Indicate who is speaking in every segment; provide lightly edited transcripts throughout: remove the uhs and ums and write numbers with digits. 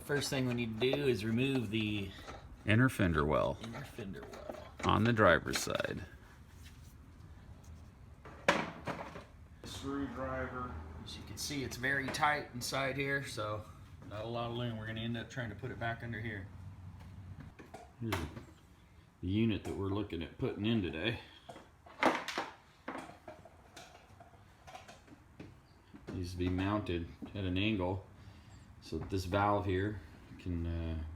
Speaker 1: First thing we need to do is remove the
Speaker 2: inner fender well on the driver's side.
Speaker 1: Screwdriver. As you can see, it's very tight inside here, so not a lot of room. We're going to end up trying to put it back under here.
Speaker 2: Here's the unit that we're looking at putting in today. Needs to be mounted at an angle so that this valve here can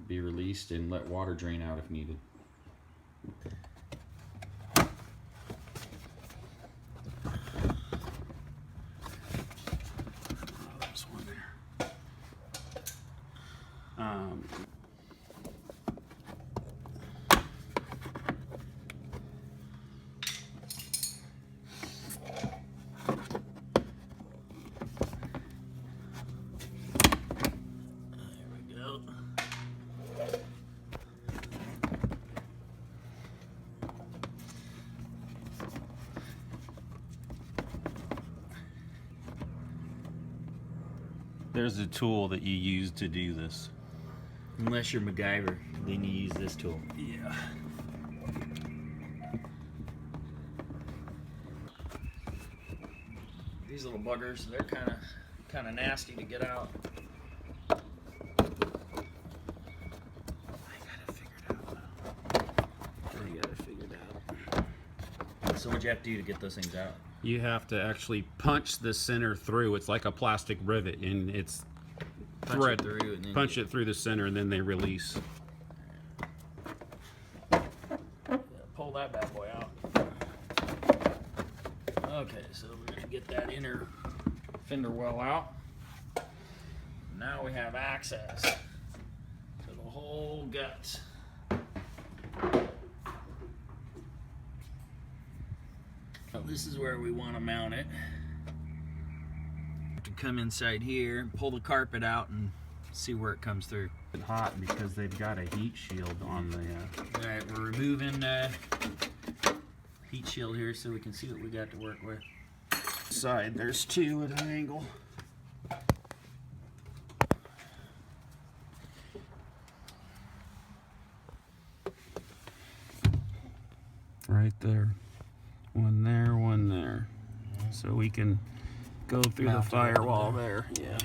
Speaker 2: be released and let water drain out if needed. There's one there.
Speaker 3: There's a tool that you use to do this.
Speaker 1: Unless you're MacGyver, then you use this tool.
Speaker 3: Yeah.
Speaker 1: These little buggers, they're kind of nasty to get out. I got it figured out. So what you have to do to get those things out?
Speaker 2: You have to actually punch the center through. It's like a plastic rivet, and it's punch it through the center, and then they release.
Speaker 1: Pull that bad boy out. Okay, so we're going to get that inner fender well out. Now we have access to the whole guts. This is where we want to mount it. To come inside here, pull the carpet out, and see where it comes through.
Speaker 2: It's hot because they've got a heat shield on the.
Speaker 1: All right, we're removing heat shield here so we can see what we got to work with.
Speaker 2: Side, there's two at an angle. Right there. One there, one there. So we can go through the firewall there. Yeah.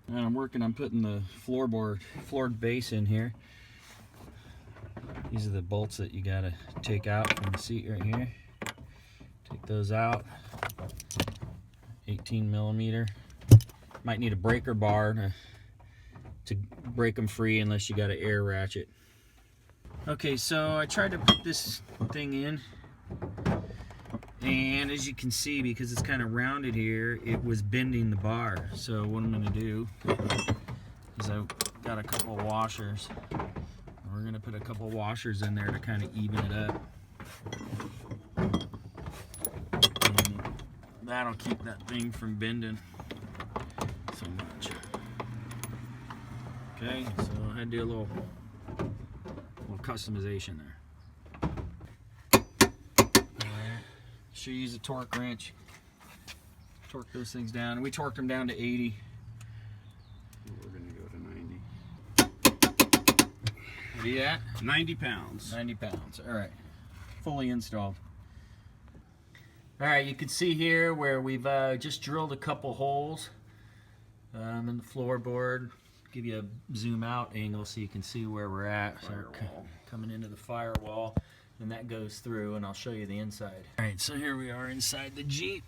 Speaker 1: And I'm working on putting the floored base in here. These are the bolts that you gotta take out from the seat right here. Take those out. 18 millimeter. Might need a breaker bar to break them free unless you got an air ratchet. Okay, so I tried to put this thing in, and as you can see, because it's kind of rounded here, it was bending the bar. So what I'm gonna do is I've got a couple of washers. We're gonna put a couple washers in there to kind of even it up. And that'll keep that thing from bending so much. Okay, so I had to do a little customization there. Alright, should use a torque wrench. Torque those things down. We torqued them down to 80.
Speaker 2: We're gonna go to 90.
Speaker 1: What are you at?
Speaker 2: 90 pounds.
Speaker 1: 90 pounds. All right. Fully installed. All right, you can see here where we've just drilled a couple holes in the floorboard. Give you a zoom out angle so you can see where we're at. So we're coming into the firewall, and that goes through, and I'll show you the inside. All right, so here we are inside the Jeep.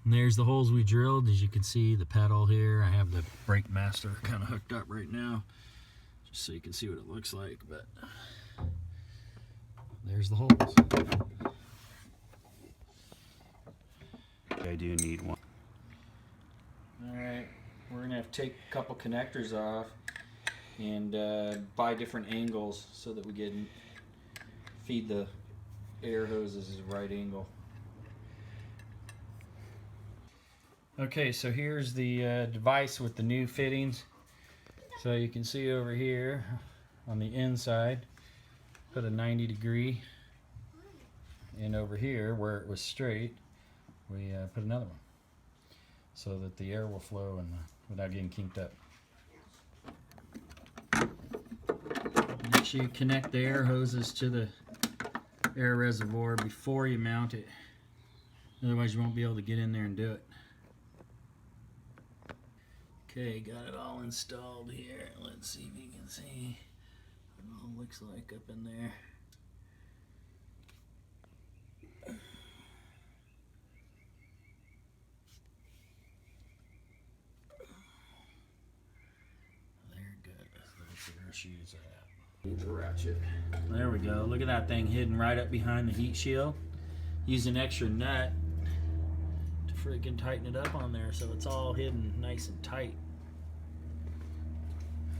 Speaker 1: And there's the holes we drilled. As you can see, the pedal here. I have the Brakemaster kind of hooked up right now, just so you can see what it looks like, but there's the holes.
Speaker 2: I do need one.
Speaker 1: Alright, we're gonna have to take a couple connectors off and buy different angles so that we can feed the air hoses at the right angle. Okay, so here's the device with the new fittings. So you can see over here on the inside, put a 90-degree, and over here where it was straight, we put another one so that the air will flow and without getting kinked up. Make sure you connect the air hoses to the air reservoir before you mount it. Otherwise you won't be able to get in there and do it. Okay, got it all installed here. Let's see if you can see what it all looks like up in there. There, good. That's where our shoes are at.
Speaker 2: Need the ratchet.
Speaker 1: There we go. Look at that thing hidden right up behind the heat shield. Use an extra nut to freaking tighten it up on there so it's all hidden nice and tight.